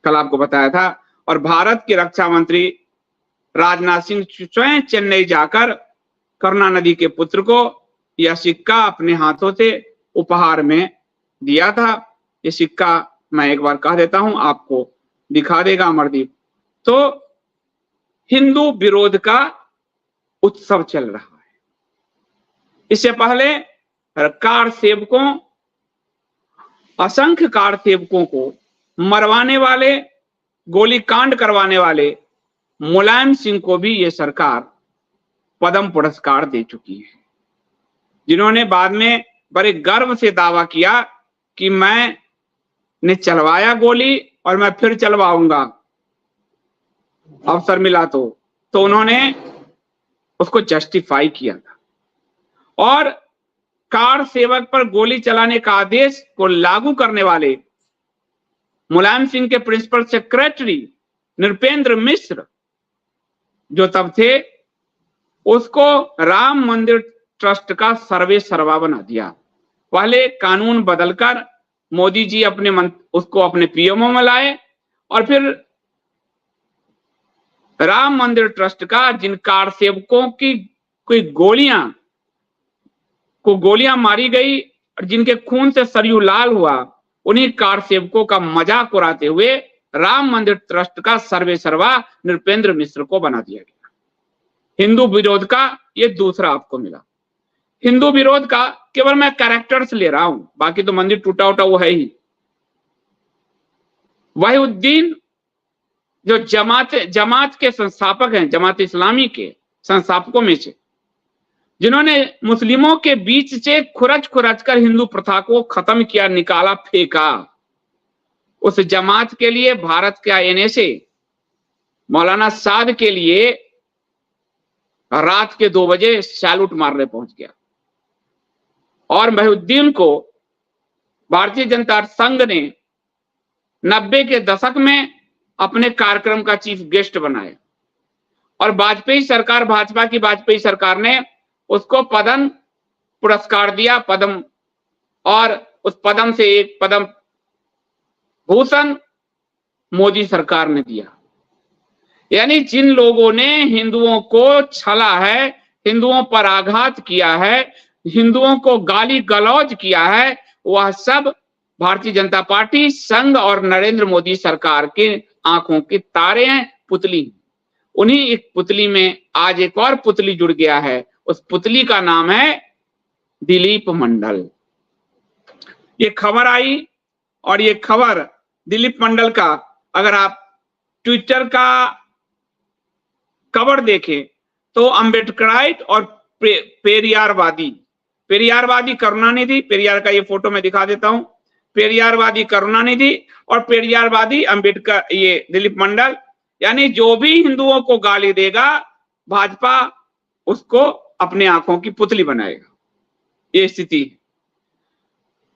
कल आपको बताया था। और भारत के रक्षा मंत्री राजनाथ सिंह स्वयं चेन्नई जाकर करुणानिधि के पुत्र को यह सिक्का अपने हाथों से उपहार में दिया था। ये सिक्का मैं एक बार कह देता हूं, आपको दिखा देगा अमरदीप। तो हिंदू विरोध का उत्सव चल रहा है। इससे पहले कार सेवकों, असंख्य कार सेवकों को मरवाने वाले, गोलीकांड करवाने वाले मुलायम सिंह को भी ये सरकार पद्म पुरस्कार दे चुकी है, जिन्होंने बाद में बड़े गर्व से दावा किया कि मैंने चलवाया गोली और मैं फिर चलवाऊंगा अवसर मिला तो उन्होंने उसको जस्टिफाई किया था। और कार सेवक पर गोली चलाने का आदेश को लागू करने वाले मुलायम सिंह के प्रिंसिपल सेक्रेटरी नृपेंद्र मिश्र जो तब थे, उसको राम मंदिर ट्रस्ट का सर्वे सर्वा बना दिया। पहले कानून बदलकर मोदी जी उसको अपने पीएमओ में लाए और फिर राम मंदिर ट्रस्ट का जिन कार सेवकों की कोई गोलियां मारी गई और जिनके खून से सरयू लाल हुआ, उन्हीं कार सेवकों का मजाक उड़ाते हुए राम मंदिर ट्रस्ट का सर्वे सर्वा नृपेंद्र मिश्र को बना दिया गया। हिंदू विरोध का ये दूसरा आपको मिला। हिंदू विरोध का केवल मैं कैरेक्टर्स ले रहा हूं, बाकी तो मंदिर टूटा उटा वो है ही। वहीउद्दीन जो जमात के संस्थापक हैं, जमात इस्लामी के संस्थापकों में से, जिन्होंने मुस्लिमों के बीच से खुरच कर हिंदू प्रथा को खत्म किया, निकाला, फेंका, उस जमात के लिए भारत का एनएसए मौलाना साद के लिए रात के 2 बजे सैल्यूट मारने पहुंच गया। और वहीउद्दीन को भारतीय जनता संघ ने 90 के दशक में अपने कार्यक्रम का चीफ गेस्ट बनाया और वाजपेयी सरकार, भाजपा की वाजपेयी सरकार ने उसको पद्म पुरस्कार दिया, पद्म, और उस पद्म से एक पद्म भूषण मोदी सरकार ने दिया। यानी जिन लोगों ने हिंदुओं को छला है, हिंदुओं पर आघात किया है, हिंदुओं को गाली गलौज किया है, वह सब भारतीय जनता पार्टी, संघ और नरेंद्र मोदी सरकार के आंखों के तारे हैं, पुतली। उन्हीं एक पुतली में आज एक और पुतली जुड़ गया है। उस पुतली का नाम है दिलीप मंडल। ये खबर आई और ये खबर दिलीप मंडल का, अगर आप ट्विटर का कवर देखें तो अम्बेडकराइट और पेरियारवादी करुणानिधि, पेरियार का ये फोटो मैं दिखा देता हूं, पेरियारवादी करुणानिधि और पेरियारवादी अंबेडकर, ये दिलीप मंडल। यानी जो भी हिंदुओं को गाली देगा, भाजपा उसको अपने आंखों की पुतली बनाएगा। ये स्थिति।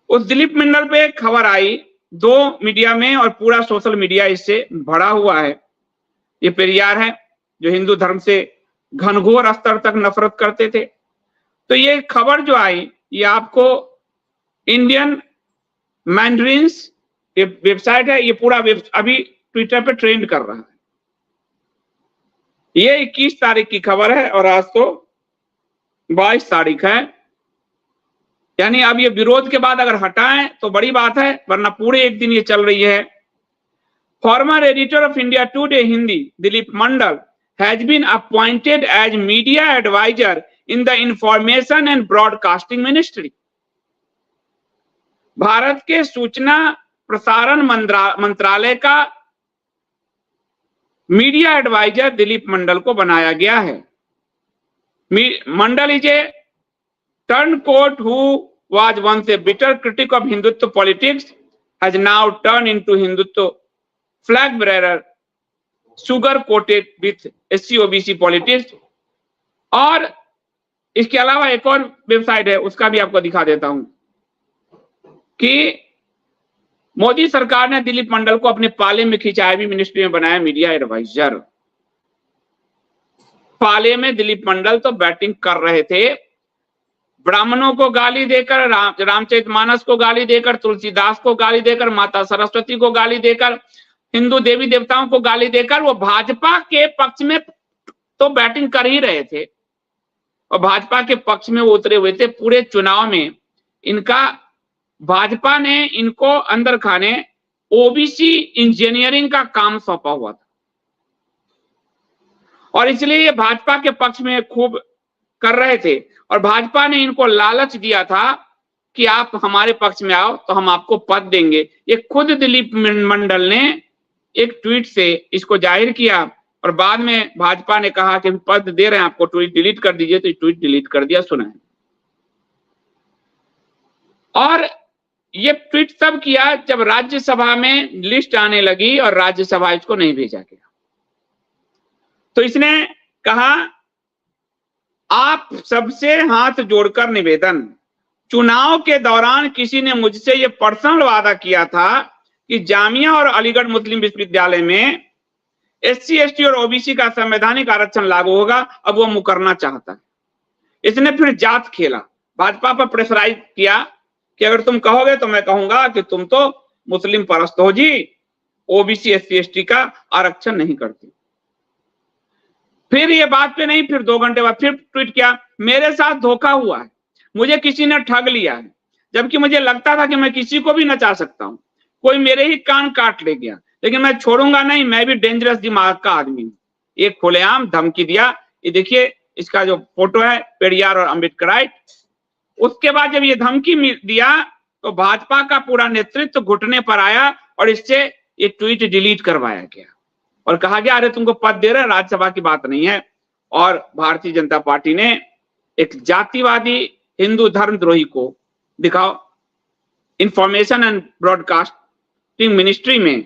उस दिलीप मंडल पे खबर आई 2 मीडिया में और पूरा सोशल मीडिया इससे भरा हुआ है। ये पेरियार है जो हिंदू धर्म से घनघोर स्तर तक नफरत करते थे। तो ये खबर जो आई, ये आपको इंडियन मैंड्रिन्स ये वेबसाइट है, ये पूरा अभी ट्विटर पे ट्रेंड कर रहा है। ये 21 तारीख की खबर है और आज तो 22 तारीख है। यानी अब ये विरोध के बाद अगर हटाएं तो बड़ी बात है, वरना पूरे एक दिन ये चल रही है। Former editor of India today Hindi Dilip Mandal has been appointed as media advisor in the information and broadcasting ministry। Bharat के सूचना प्रसारण मंत्रालय का मीडिया एडवाइजर दिलीप मंडल को बनाया गया है। Mandal is a turncoat who was once a bitter critic of Hindutva politics has now turned into Hindutva flag bearer, sugar coated with SC/OBC politics। और इसके अलावा एक और वेबसाइट है, उसका भी आपको दिखा देता हूं कि मोदी सरकार ने दिलीप मंडल को अपने पाले में खिंचाया, भी मिनिस्ट्री में बनाया मीडिया एडवाइजर। पाले में दिलीप मंडल तो बैटिंग कर रहे थे, ब्राह्मणों को गाली देकर, रामचरितमानस को गाली देकर, तुलसीदास को गाली देकर, माता सरस्वती को गाली देकर, हिंदू देवी देवताओं को गाली देकर वो भाजपा के पक्ष में तो बैटिंग कर ही रहे थे और भाजपा के पक्ष में वो उतरे हुए थे। पूरे चुनाव में इनका भाजपा ने इनको अंदर खाने ओबीसी इंजीनियरिंग का काम सौंपा हुआ था और इसलिए ये भाजपा के पक्ष में खूब कर रहे थे और भाजपा ने इनको लालच दिया था कि आप हमारे पक्ष में आओ तो हम आपको पद देंगे। ये खुद दिलीप मंडल ने एक ट्वीट से इसको जाहिर किया और बाद में भाजपा ने कहा कि पद दे रहे हैं आपको, ट्वीट डिलीट कर दीजिए, तो ट्वीट डिलीट कर दिया। सुना है। और ये ट्वीट तब किया जब राज्यसभा में लिस्ट आने लगी और राज्यसभा इसको नहीं भेजा गया। तो इसने कहा आप सबसे हाथ जोड़कर निवेदन, चुनाव के दौरान किसी ने मुझसे ये पर्सनल वादा किया था कि जामिया और अलीगढ़ मुस्लिम विश्वविद्यालय में SC ST और OBC का संवैधानिक आरक्षण लागू होगा, अब वो मुकरना चाहता है। इसने फिर जात खेला, भाजपा पर प्रेशराइज किया कि अगर तुम कहोगे तो मैं कहूंगा कि तुम तो मुस्लिम परस्त हो जी, OBC SC ST का आरक्षण नहीं करती। फिर ये बात पे नहीं, फिर 2 घंटे बाद फिर ट्वीट किया, मेरे साथ धोखा हुआ है, मुझे किसी ने ठग लिया है, जबकि मुझे लगता था कि मैं किसी को भी नचा सकता हूं, कोई मेरे ही कान काट ले गया, लेकिन मैं छोड़ूंगा नहीं, मैं भी डेंजरस दिमाग का आदमी हूं। ये खुलेआम धमकी दिया। ये देखिए इसका जो फोटो है पेरियार और अम्बेडकराइट। उसके बाद जब ये धमकी दिया तो भाजपा का पूरा नेतृत्व घुटने पर आया और इससे ये ट्वीट डिलीट करवाया गया और कहा गया अरे तुमको पद दे रहे, राज्यसभा की बात नहीं है। और भारतीय जनता पार्टी ने एक जातिवादी हिंदू धर्मद्रोही को दिखाओ इंफॉर्मेशन एंड ब्रॉडकास्टिंग मिनिस्ट्री में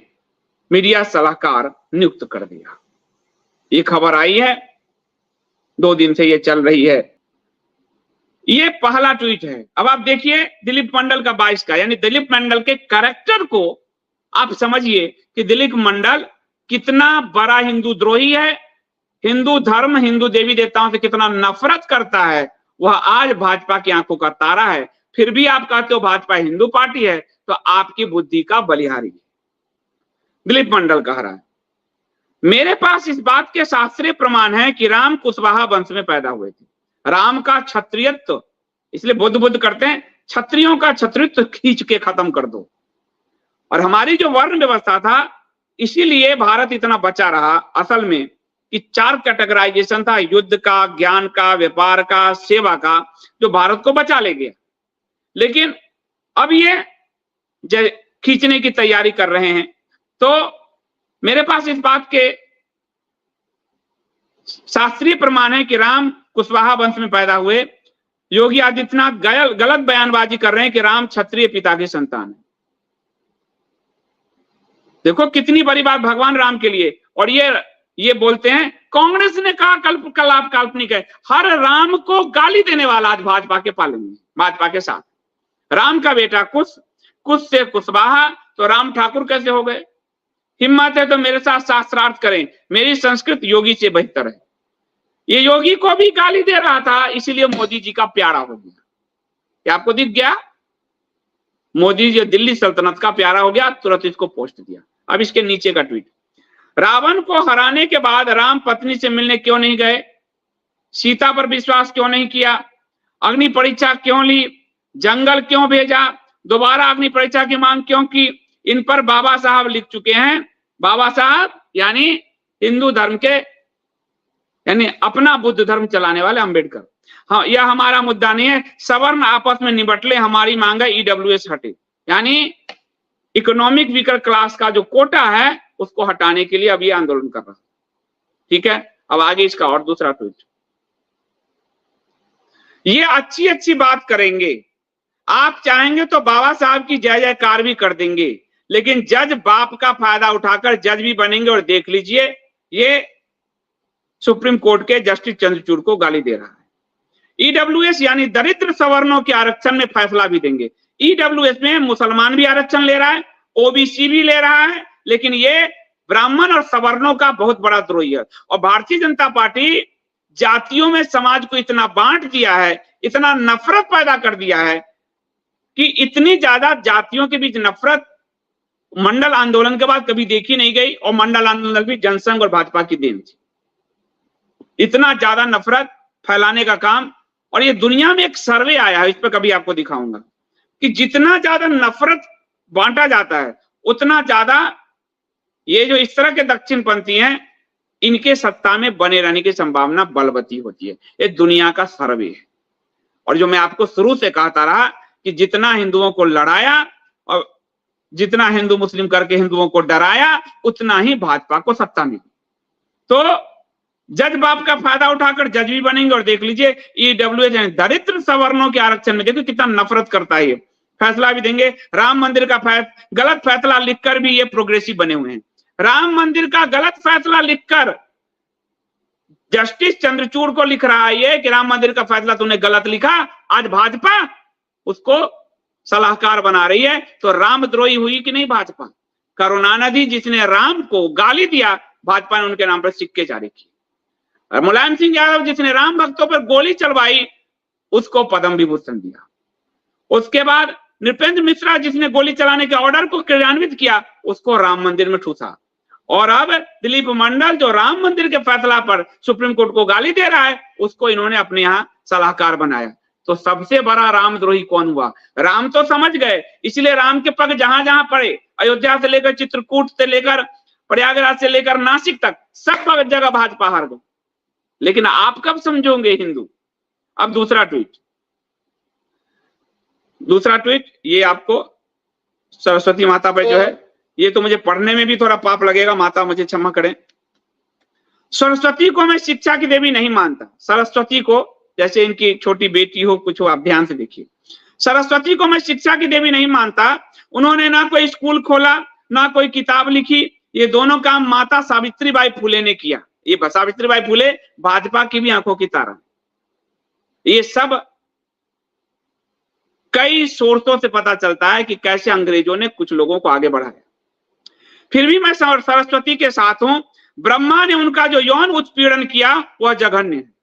मीडिया सलाहकार नियुक्त कर दिया। ये खबर आई है, 2 दिन से ये चल रही है। ये पहला ट्वीट है। अब आप देखिए दिलीप मंडल का 22 का, यानी दिलीप मंडल के कैरेक्टर को आप समझिए कि दिलीप मंडल कितना बड़ा हिंदू द्रोही है, हिंदू धर्म हिंदू देवी देवताओं से कितना नफरत करता है, वह आज भाजपा की आंखों का तारा है। फिर भी आप कहते हो भाजपा हिंदू पार्टी है, तो आपकी बुद्धि का बलिहारी है। दिलीप मंडल कह रहा है मेरे पास इस बात के शास्त्रीय प्रमाण है कि राम कुशवाहा वंश में पैदा हुए थे। राम का क्षत्रियत्व, इसलिए बुद्ध करते हैं क्षत्रियों का क्षत्रियत्व खींच के खत्म कर दो। और हमारी जो वर्ण व्यवस्था था, इसीलिए भारत इतना बचा रहा असल में कि 4 कैटेगराइजेशन था, युद्ध का, ज्ञान का, व्यापार का, सेवा का, जो भारत को बचा ले गया। लेकिन अब ये खींचने की तैयारी कर रहे हैं। तो मेरे पास इस बात के शास्त्रीय प्रमाण है कि राम कुशवाहा वंश में पैदा हुए। योगी आदित्यनाथ गलत बयानबाजी कर रहे हैं कि राम क्षत्रिय पिता की संतान है। देखो कितनी बड़ी बात भगवान राम के लिए। और ये बोलते हैं कांग्रेस ने कहा कल आप काल्पनिक है। हर राम को गाली देने वाला आज भाजपा के पालन में, भाजपा के साथ। राम का बेटा कुश से कुशवाहा, तो राम ठाकुर कैसे हो गए? हिम्मत है तो मेरे साथ शास्त्रार्थ करें, मेरी संस्कृत योगी से बेहतर है। ये योगी को भी गाली दे रहा था, इसीलिए मोदी जी का प्यारा हो गया। क्या आपको दिख गया? मोदी जी दिल्ली सल्तनत का प्यारा हो गया, तुरंत इसको पोस्ट दिया। अब इसके नीचे का ट्वीट, रावण को हराने के बाद राम पत्नी से मिलने क्यों नहीं गए? सीता पर विश्वास क्यों नहीं किया? अग्नि परीक्षा क्यों ली? जंगल क्यों भेजा? दोबारा अग्नि परीक्षा की मांग क्यों की? इन पर बाबा साहब लिख चुके हैं। बाबा साहब यानी हिंदू धर्म के, यानी अपना बुद्ध धर्म चलाने वाले अंबेडकर। हाँ, यह हमारा मुद्दा नहीं है, सवर्ण आपस में निबट ले, हमारी मांग है EWS हटे, यानी इकोनॉमिक वीकर क्लास का जो कोटा है उसको हटाने के लिए अब ये आंदोलन कर रहा है। ठीक है, अब आगे इसका और दूसरा ट्वीट। ये अच्छी बात करेंगे, आप चाहेंगे तो बाबा साहब की जय जयकार भी कर देंगे, लेकिन जज बाप का फायदा उठाकर जज भी बनेंगे। और देख लीजिए ये सुप्रीम कोर्ट के जस्टिस चंद्रचूड़ को गाली दे रहा है। EWS यानी दरिद्र सवर्णों के आरक्षण में फैसला भी देंगे। EWS में मुसलमान भी आरक्षण ले रहा है, OBC भी ले रहा है, लेकिन ये ब्राह्मण और सवर्णों का बहुत बड़ा द्रोही है। और भारतीय जनता पार्टी जातियों में समाज को इतना बांट दिया है, इतना नफरत पैदा कर दिया है कि इतनी ज्यादा जातियों के बीच नफरत मंडल आंदोलन के बाद कभी देखी नहीं गई, और मंडल आंदोलन भी जनसंघ और भाजपा की देन थी। इतना ज्यादा नफरत फैलाने का काम। और ये दुनिया में एक सर्वे आया है, इस पर कभी आपको दिखाऊंगा, कि जितना ज्यादा नफरत बांटा जाता है उतना ज्यादा ये जो इस तरह के दक्षिणपंथी हैं इनके सत्ता में बने रहने की संभावना बलवती होती है। ये दुनिया का सर्वे है। और जो मैं आपको शुरू से कहता रहा कि जितना हिंदुओं को लड़ाया और जितना हिंदू मुस्लिम करके हिंदुओं को डराया, उतना ही भाजपा को सत्ता मिली। तो जज बाप का फायदा उठाकर जज भी बनेंगे। और देख लीजिए ईडब्ल्यूएच दरिद्र सवर्णों के आरक्षण में देखो कितना नफरत करता है, ये फैसला भी देंगे। राम मंदिर का गलत फैसला लिखकर भी ये प्रोग्रेसिव बने हुए हैं। राम मंदिर का गलत फैसला लिखकर जस्टिस चंद्रचूड़ को लिख रहा है ये कि राम मंदिर का फैसला तूने गलत लिखा। आज भाजपा उसको सलाहकार बना रही है। तो रामद्रोही हुई कि नहीं भाजपा? करुणानिधि जिसने राम को गाली दिया, भाजपा ने उनके नाम पर सिक्के जारी किए। और मुलायम सिंह यादव जिसने राम भक्तों पर गोली चलवाई, उसको पद्म विभूषण दिया। उसके बाद नृपेंद्र मिश्रा जिसने गोली चलाने के ऑर्डर को क्रियान्वित किया, उसको राम मंदिर में ठूसा। और अब दिलीप मंडल जो राम मंदिर के फैसला पर सुप्रीम कोर्ट को गाली दे रहा है, उसको इन्होंने अपने यहां सलाहकार बनाया। तो सबसे बड़ा रामद्रोही कौन हुआ? राम तो समझ गए, इसलिए राम के पग जहां जहां पड़े, अयोध्या से लेकर चित्रकूट से लेकर प्रयागराज से लेकर नासिक तक, सब जगह भाजपा हार गई। लेकिन आप कब समझोगे हिंदू? अब दूसरा ट्वीट ये आपको सरस्वती माता पर जो है, ये तो मुझे पढ़ने में भी थोड़ा पाप लगेगा, माता मुझे क्षमा करें। सरस्वती को मैं शिक्षा की देवी नहीं मानता। सरस्वती को, जैसे इनकी छोटी बेटी हो कुछ हो, आप ध्यान से देखिए। सरस्वती को मैं शिक्षा की देवी नहीं मानता। उन्होंने ना कोई स्कूल खोला, ना कोई किताब लिखी। ये दोनों काम माता सावित्रीबाई फुले ने किया। ये सावित्रीबाई फुले भाजपा की भी आंखों की तारा। ये सब कई सोर्सों से पता चलता है कि कैसे अंग्रेजों ने कुछ लोगों को आगे बढ़ाया। फिर भी मैं सरस्वती के साथ हूं। ब्रह्मा ने उनका जो यौन उत्पीड़न किया वह जघन्य है।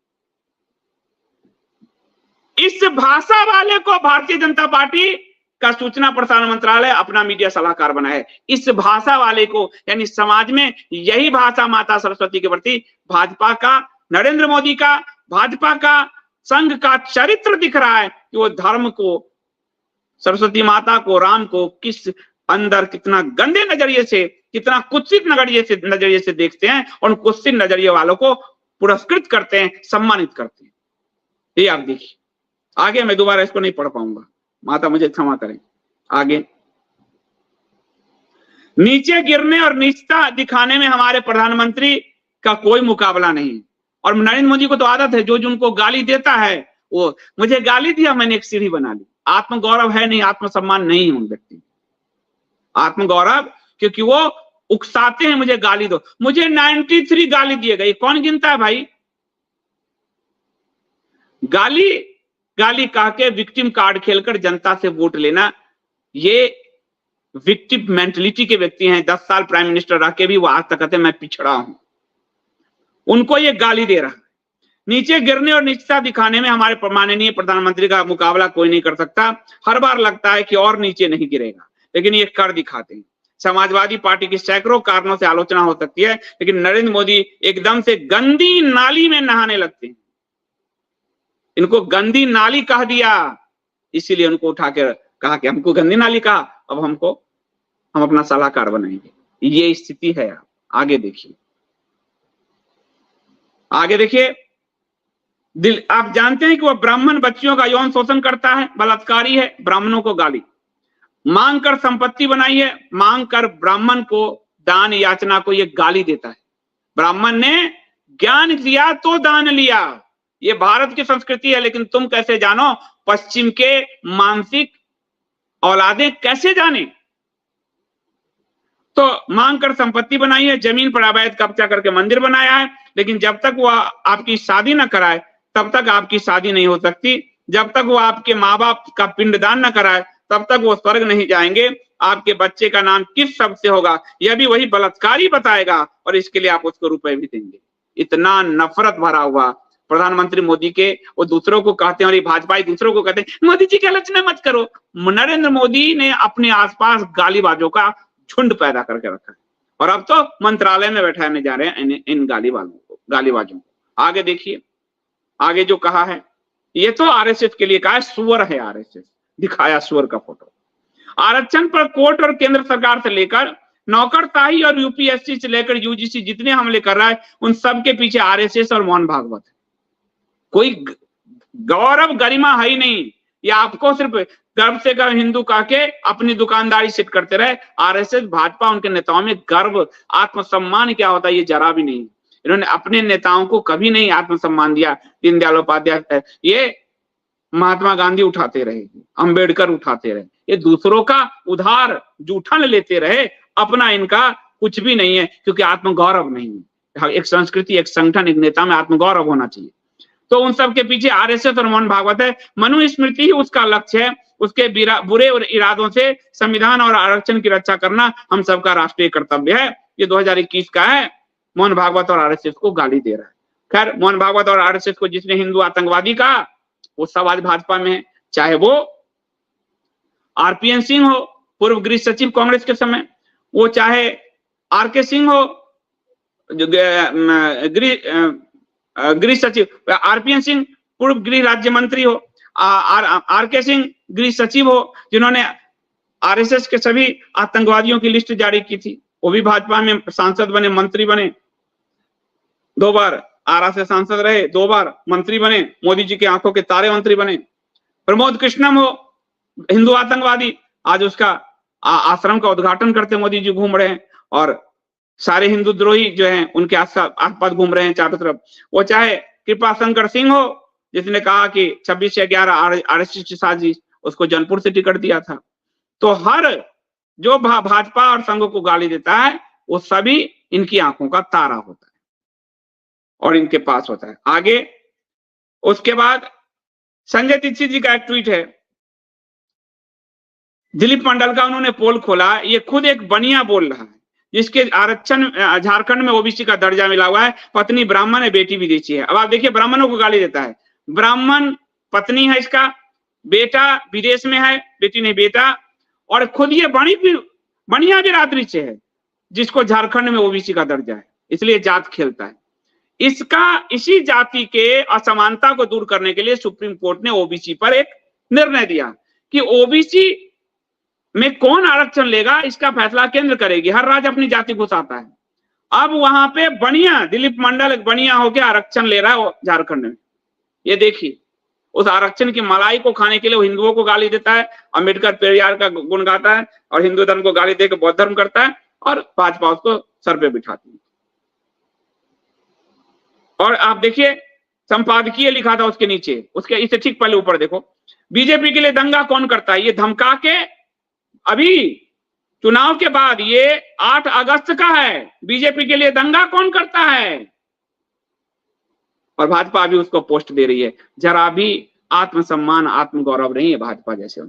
इस भाषा वाले को भारतीय जनता पार्टी का सूचना प्रसारण मंत्रालय अपना मीडिया सलाहकार बनाया है। इस भाषा वाले को, यानी समाज में यही भाषा माता सरस्वती के प्रति भाजपा का, नरेंद्र मोदी का, भाजपा का, संघ का चरित्र दिख रहा है कि वो धर्म को, सरस्वती माता को, राम को किस अंदर कितना गंदे नजरिए से, कितना कुत्सित नजरिए से देखते हैं, और कुत्सित नजरिए वालों को पुरस्कृत करते हैं, सम्मानित करते हैं। ये आप देखिए। आगे मैं दोबारा इसको नहीं पढ़ पाऊंगा, माता मुझे क्षमा करें। आगे, नीचे गिरने और नीचता दिखाने में हमारे प्रधानमंत्री का कोई मुकाबला नहीं। और नरेंद्र मोदी को तो आदत है, जो उनको गाली देता है वो, मुझे गाली दिया मैंने एक सीढ़ी बना ली। आत्मगौरव है नहीं, आत्मसम्मान नहीं है उन व्यक्ति। आत्मगौरव क्योंकि वो उकसाते हैं, मुझे गाली दो। मुझे 93 गाली दिए गए, कौन गिनता है भाई? गाली कह के विक्टिम कार्ड खेलकर जनता से वोट लेना, ये विक्टिम मेंटलिटी के व्यक्ति हैं। 10 साल प्राइम मिनिस्टर रह के भी वो आज तक कहते हैं मैं पिछड़ा हूं। उनको ये गाली दे रहा है। नीचे गिरने और नीचता दिखाने में हमारे माननीय प्रधानमंत्री का मुकाबला कोई नहीं कर सकता। हर बार लगता है कि और नीचे नहीं गिरेगा, लेकिन ये कर दिखाते हैं। समाजवादी पार्टी की सैकड़ों कारणों से आलोचना हो सकती है, लेकिन नरेंद्र मोदी एकदम से गंदी नाली में नहाने लगते हैं। इनको गंदी नाली कह दिया, इसीलिए उनको उठा के कहा कि हमको गंदी नाली कहा, अब हम अपना सलाहकार बनाएंगे। ये स्थिति है। आगे देखिए, आप जानते हैं कि वह ब्राह्मण बच्चियों का यौन शोषण करता है, बलात्कारी है, ब्राह्मणों को गाली मांग कर संपत्ति बनाई है, मांग कर ब्राह्मण को दान याचना को ये गाली देता है। ब्राह्मण ने ज्ञान दिया तो दान लिया, ये भारत की संस्कृति है। लेकिन तुम कैसे जानो पश्चिम के मानसिक औलादे कैसे जाने? तो मांग कर संपत्ति बनाई है, जमीन पर अवैध कब्जा करके मंदिर बनाया है। लेकिन जब तक वह आपकी शादी न कराए तब तक आपकी शादी नहीं हो सकती। जब तक वो आपके माँ बाप का पिंडदान न कराए तब तक वो स्वर्ग नहीं जाएंगे। आपके बच्चे का नाम किस शब्द से होगा यह भी वही बलात्कारी बताएगा, और इसके लिए आप उसको रुपए भी देंगे। इतना नफरत भरा हुआ प्रधानमंत्री मोदी के, वो दूसरों को कहते हैं, और ये भाजपा दूसरों को कहते हैं मोदी जी की आलोचना मत करो। नरेंद्र मोदी ने अपने आसपास गालीबाजों का झुंड पैदा करके रखा है, और अब तो मंत्रालय में बैठाने जा रहे हैं इन गालीबाजों को। आगे देखिए, आगे जो कहा है, ये तो आरएसएस के लिए कहा है, सुअर है आरएसएस, दिखाया सुअर का फोटो। आरक्षण पर कोर्ट और केंद्र सरकार से लेकर नौकरशाही और यूपीएससी से लेकर यूजीसी जितने हमले कर रहा है, उन सब के पीछे आरएसएस और मोहन भागवत है। कोई गौरव गरिमा है ही नहीं। ये आपको सिर्फ गर्व से गर्व हिंदू कह के अपनी दुकानदारी सिद्ध करते रहे। आरएसएस, भाजपा, उनके नेताओं में गर्व, आत्मसम्मान क्या होता है ये जरा भी नहीं। इन्होंने अपने नेताओं को कभी नहीं आत्मसम्मान दिया। दीनदयाल उपाध्याय, ये महात्मा गांधी उठाते रहे, अंबेडकर उठाते रहे, ये दूसरों का उधार जूठन लेते रहे, अपना इनका कुछ भी नहीं है, क्योंकि आत्मगौरव नहीं है। एक संस्कृति, एक संगठन, एक नेता में आत्मगौरव होना चाहिए। तो उन सब के पीछे आरएसएस और मोहन भागवत है। मनुस्मृति ही उसका लक्ष्य है। उसके बुरे इरादों से संविधान और आरक्षण की रक्षा करना हम सबका राष्ट्रीय कर्तव्य है। ये 2021 का है। मोहन भागवत और आरएसएस को गाली दे रहा है। खैर, मोहन भागवत और आरएसएस को जिसने हिंदू आतंकवादी कहा, वो सब आज भाजपा में है। चाहे वो आरपीएन सिंह हो, पूर्व गृह सचिव कांग्रेस के समय, वो चाहे आरके सिंह हो, गृह सचिव, आरपीएन सिंह पूर्व गृह राज्य मंत्री हो, आरके सिंह गृह सचिव हो, जिन्होंने आरएसएस के सभी आतंकवादियों की लिस्ट जारी की थी। वो भी भाजपा में सांसद बने, मंत्री बने, 2 बार आरा से सांसद रहे, 2 बार मंत्री बने, मोदी जी की आंखों के तारे मंत्री बने। प्रमोद कृष्णम हो, हिंदू आतंकवादी, आज उसका आश्रम का उद्घाटन करते मोदी जी घूम रहे हैं, और सारे हिंदू द्रोही जो हैं उनके आसपास घूम रहे हैं चारों तरफ। वो चाहे कृपा शंकर सिंह हो, जिसने कहा कि 26 से 11 आरएसएस की साजिश, उसको जौनपुर से टिकट दिया था। तो हर जो भाजपा और संघ को गाली देता है, वो सभी इनकी आंखों का तारा होता है और इनके पास होता है। आगे उसके बाद संजय दीक्षित जी का एक ट्वीट है, दिलीप मंडल का, उन्होंने पोल खोला। ये खुद एक बनिया बोल रहा है, जिसके आरक्षण झारखंड में ओबीसी का दर्जा मिला हुआ है, पत्नी ब्राह्मण है, बेटी विदेशी है। अब आप देखिए, ब्राह्मणों को गाली देता है। ब्राह्मण पत्नी है इसका, बेटा विदेश में है, बेटी नहीं बेटा, और खुद ये बनिया बिरादरी से है, जिसको झारखंड में ओबीसी का दर्जा है, इसलिए जात खेलता है। इसी जाति के असमानता को दूर करने के लिए सुप्रीम कोर्ट ने ओबीसी पर एक निर्णय दिया कि ओबीसी में कौन आरक्षण लेगा, इसका फैसला केंद्र करेगी। हर राज्य अपनी जाति घुसाता है। अब वहां पे बनिया दिलीप मंडल एक बनिया होकर आरक्षण ले रहा है झारखंड में। ये देखिए, उस आरक्षण की मलाई को खाने के लिए वो हिंदुओं को गाली देता है, अम्बेडकर पेरियार का गुण गाता है, और हिंदू धर्म को गाली देकर बौद्ध धर्म करता है, और भाजपा उसको सर पे बिठाती है। और आप देखिए, संपादकीय लिखा था उसके नीचे, उसके इससे ठीक पहले ऊपर देखो, बीजेपी के लिए दंगा कौन करता है। ये धमका के, अभी चुनाव के बाद, ये 8 अगस्त का है, बीजेपी के लिए दंगा कौन करता है, और भाजपा भी उसको पोस्ट दे रही है। जरा भी आत्मसम्मान, आत्मगौरव नहीं है भाजपा जैसे।